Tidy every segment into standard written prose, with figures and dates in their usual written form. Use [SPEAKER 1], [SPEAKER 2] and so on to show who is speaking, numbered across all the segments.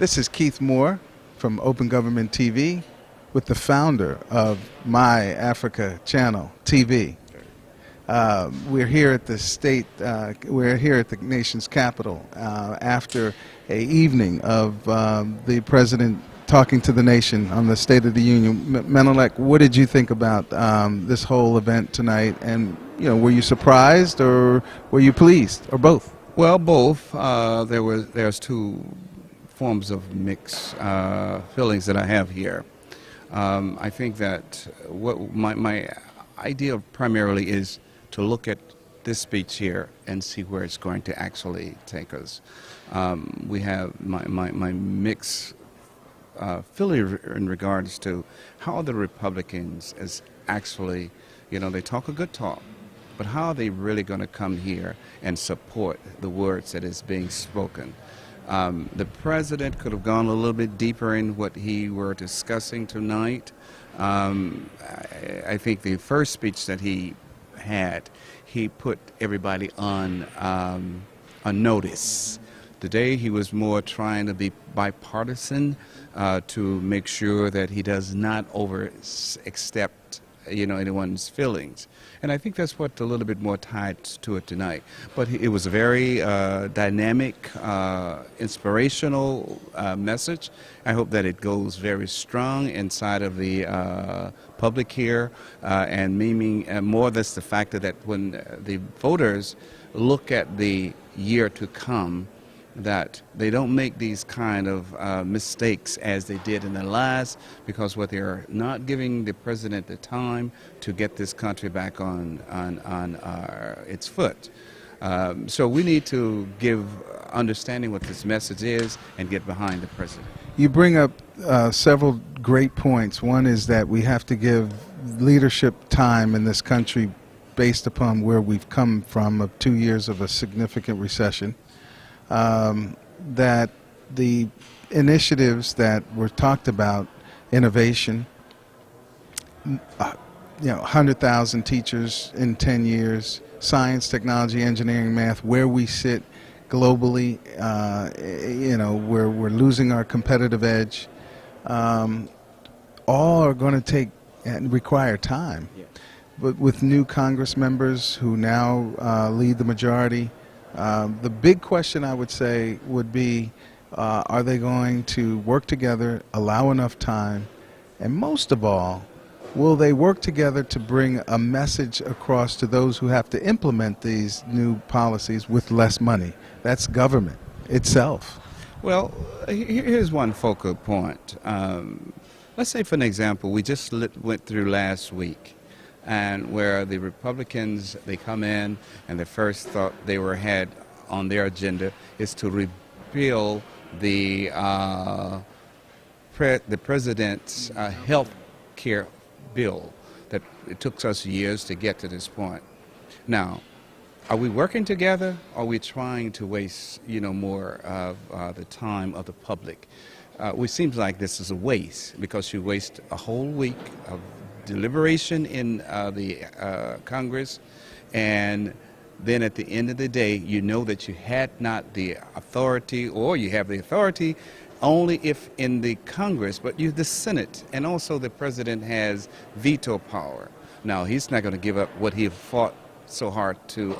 [SPEAKER 1] This is Keith Moore from Open Government TV with the founder of My Africa Channel TV. We're here at the we're here at the nation's capital after an evening of the president talking to the nation on the State of the Union. Menelek, what did you think about this whole event tonight? And were you surprised or were you pleased, or both?
[SPEAKER 2] Well, both. There's two forms of mixed feelings that I have here. I think that what my idea primarily is to look at this speech here and see where it's going to actually take us. We have my mixed feeling in regards to how the Republicans is actually, they talk a good talk, but how are they really going to come here and support the words that is being spoken? The president could have gone a little bit deeper in what he were discussing tonight. I think the first speech that he had, he put everybody on notice. Today he was more trying to be bipartisan to make sure that he does not overstep anyone's feelings. And I think that's what a little bit more tied to it tonight. But it was a very dynamic, inspirational message. I hope that it goes very strong inside of the public here, and meaning more that's the fact that when the voters look at the year to come, that they don't make these kind of mistakes as they did in the last, because what they're not giving the president the time to get this country back on its foot. So we need to give understanding what this message is and get behind the president.
[SPEAKER 1] You bring up several great points. One is that we have to give leadership time in this country based upon where we've come from, of 2 years of a significant recession. That the initiatives that were talked about, innovation, 100,000 teachers in 10 years, science, technology, engineering, math, where we sit globally, we're losing our competitive edge, all are going to take and require time. Yeah. But with new Congress members who now lead the majority, the big question I would say would be, are they going to work together, allow enough time, and most of all, will they work together to bring a message across to those who have to implement these new policies with less money? That's government itself.
[SPEAKER 2] Well, here's one focal point. Let's say, for an example, we just went through last week, and where the Republicans, they come in and the first thought they had on their agenda is to repeal the president's health care bill that it took us years to get to this point. Now, are we working together, or are we trying to waste more of the time of the public? It seems like this is a waste, because you waste a whole week of deliberation in the Congress, and then at the end of the day, that you had not the authority, or you have the authority only if in the Congress, but the Senate, and also the president has veto power. Now, he's not going to give up what he fought so hard to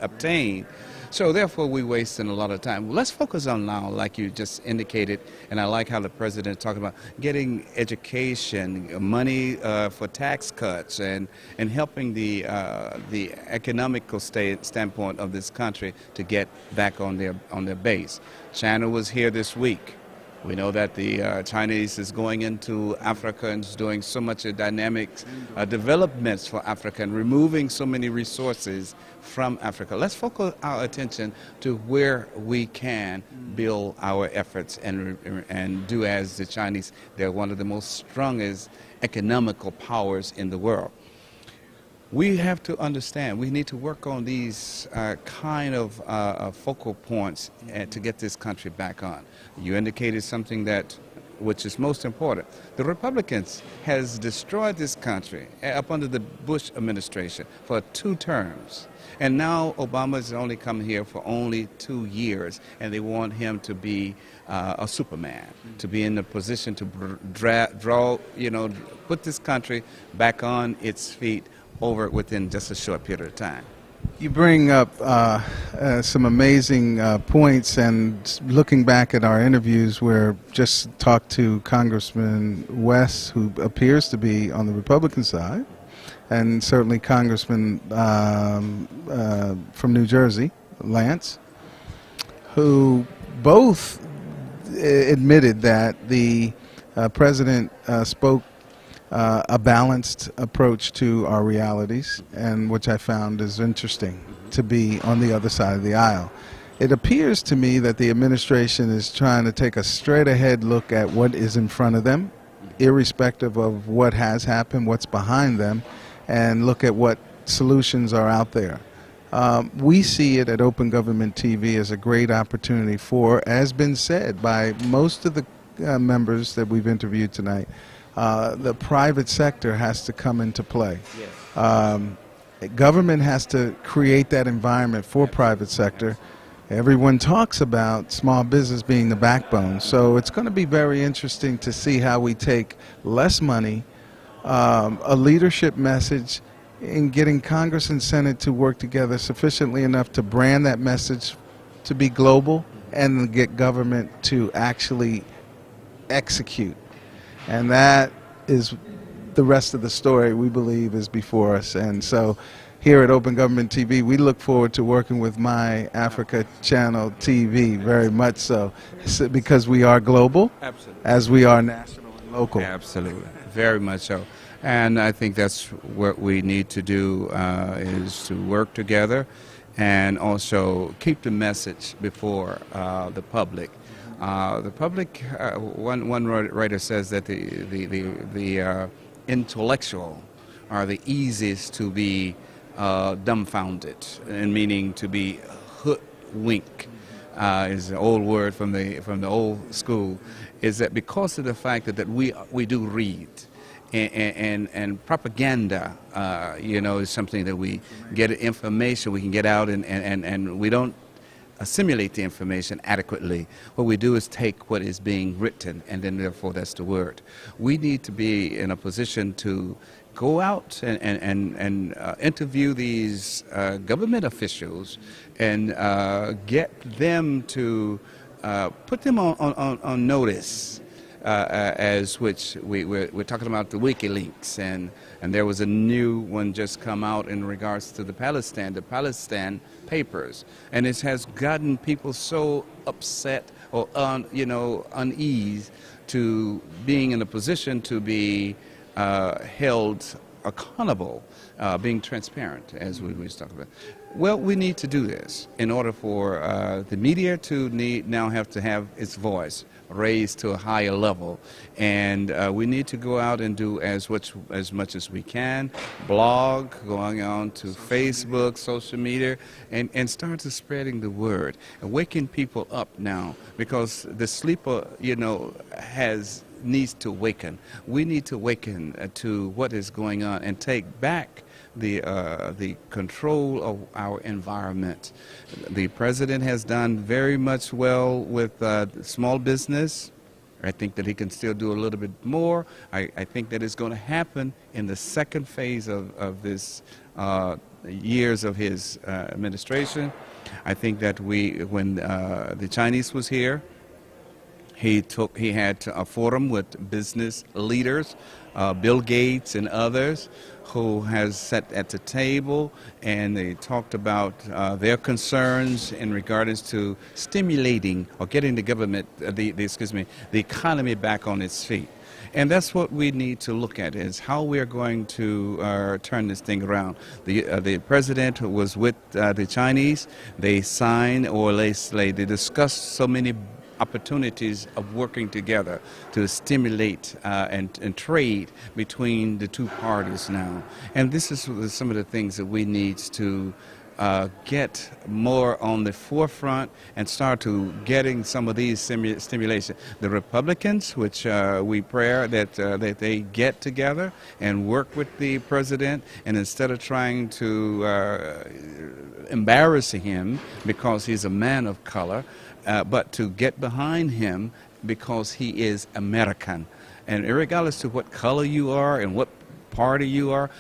[SPEAKER 2] obtain. So therefore, we're wasting a lot of time. Well, let's focus on now, like you just indicated, and I like how the president talked about getting education, money for tax cuts, and helping the economical standpoint of this country to get back on their base. China was here this week. We know that the Chinese is going into Africa and is doing so much dynamic developments for Africa and removing so many resources from Africa. Let's focus our attention to where we can build our efforts and do as the Chinese. They're one of the most strongest economical powers in the world. We have to understand, we need to work on these kind of focal points to get this country back on. You indicated something that which is most important. The Republicans has destroyed this country up under the Bush administration for 2 terms. And now Obama has only come here for only 2 years, and they want him to be a Superman, to be in a position to put this country back on its feet within just a short period of time.
[SPEAKER 1] You bring up some amazing points, and looking back at our interviews, where just talked to Congressman West, who appears to be on the Republican side, and certainly Congressman from New Jersey, Lance, who both admitted that the president spoke a balanced approach to our realities, and which I found is interesting to be on the other side of the aisle. It appears to me that the administration is trying to take a straight ahead look at what is in front of them, irrespective of what has happened, what's behind them, and look at what solutions are out there. We see it at Open Government TV as a great opportunity for, as been said by most of the members that we've interviewed tonight, the private sector has to come into play. Yes. Government has to create that environment for private sector. Everyone talks about small business being the backbone, so it's going to be very interesting to see how we take less money, a leadership message, in getting Congress and Senate to work together sufficiently enough to brand that message to be global, and get government to actually execute. And that is the rest of the story, we believe, is before us. And so here at Open Government TV, we look forward to working with My Africa Channel TV very much so, because we are global. Absolutely. As we are national and local.
[SPEAKER 2] Absolutely, very much so. And I think that's what we need to do, is to work together and also keep the message before the public. The public, one writer says that the intellectual are the easiest to be dumbfounded, and meaning to be hoodwinked, is an old word from the old school. Is that because of the fact that we do read, and propaganda, is something that we get information, we can get out and we don't assimilate the information adequately. What we do is take what is being written, and then therefore that's the word. We need to be in a position to go out and interview these government officials and get them to put them on notice, as which we're talking about the WikiLeaks, and there was a new one just come out in regards to the Palestine papers, and it has gotten people so upset or unease to being in a position to be held accountable, being transparent, as we was talking about. Well, we need to do this in order for the media to now have to have its voice raised to a higher level, and we need to go out and do as much as we can, blog, going on to Facebook, social media, and start to spreading the word, and waking people up now, because the sleeper, needs to waken. We need to waken to what is going on and take back the control of our environment. The president has done very much well with small business. I think that he can still do a little bit more. I think that it's going to happen in the second phase of this years of his administration. I think that when the Chinese was here, he had a forum with business leaders, Bill Gates and others, who has sat at the table, and they talked about their concerns in regards to stimulating or getting the government, the economy back on its feet. And that's what we need to look at, is how we're going to turn this thing around. The president was with the Chinese. They signed, or they discussed so many opportunities of working together to stimulate and trade between the two parties now. And this is some of the things that we need to get more on the forefront and start to getting some of these stimulation. The Republicans, which we pray that they get together and work with the president, and instead of trying to embarrass him because he's a man of color, but to get behind him because he is American. And regardless of what color you are and what party you are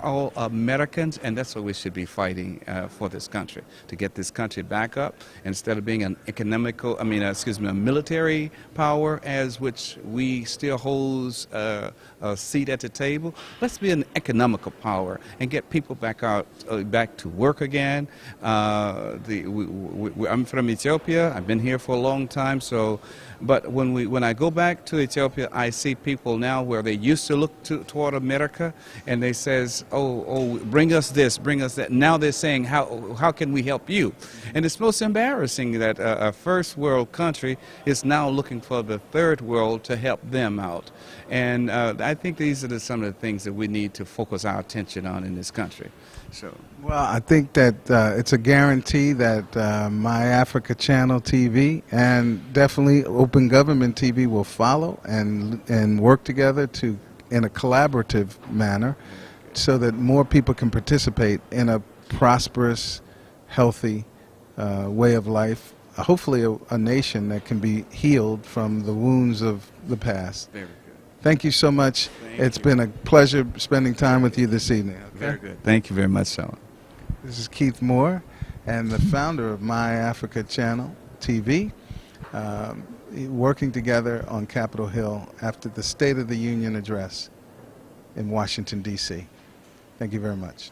[SPEAKER 2] all Americans, and that's what we should be fighting for this country, to get this country back up instead of being an a military power, as which we still holds a seat at the table. Let's be an economical power and get people back out, back to work again. I'm from Ethiopia. I've been here for a long time, but when I go back to Ethiopia, I see people now where they used to look toward America, and they says, oh, bring us this, bring us that. Now they're saying, how can we help you? And it's most embarrassing that a first world country is now looking for the third world to help them out. And I think these are some of the things that we need to focus our attention on in this country. So.
[SPEAKER 1] Well, I think that it's a guarantee that My Africa Channel TV and definitely Open Government TV will follow and work together in a collaborative manner so that more people can participate in a prosperous, healthy way of life. Hopefully a nation that can be healed from the wounds of the past.
[SPEAKER 2] Very good.
[SPEAKER 1] Thank you so much. It's been a pleasure spending time with you this evening. Okay?
[SPEAKER 2] Very good. Thank you very much, Sean.
[SPEAKER 1] This is Keith Moore, and the founder of My Africa Channel TV, working together on Capitol Hill after the State of the Union address in Washington, D.C. Thank you very much.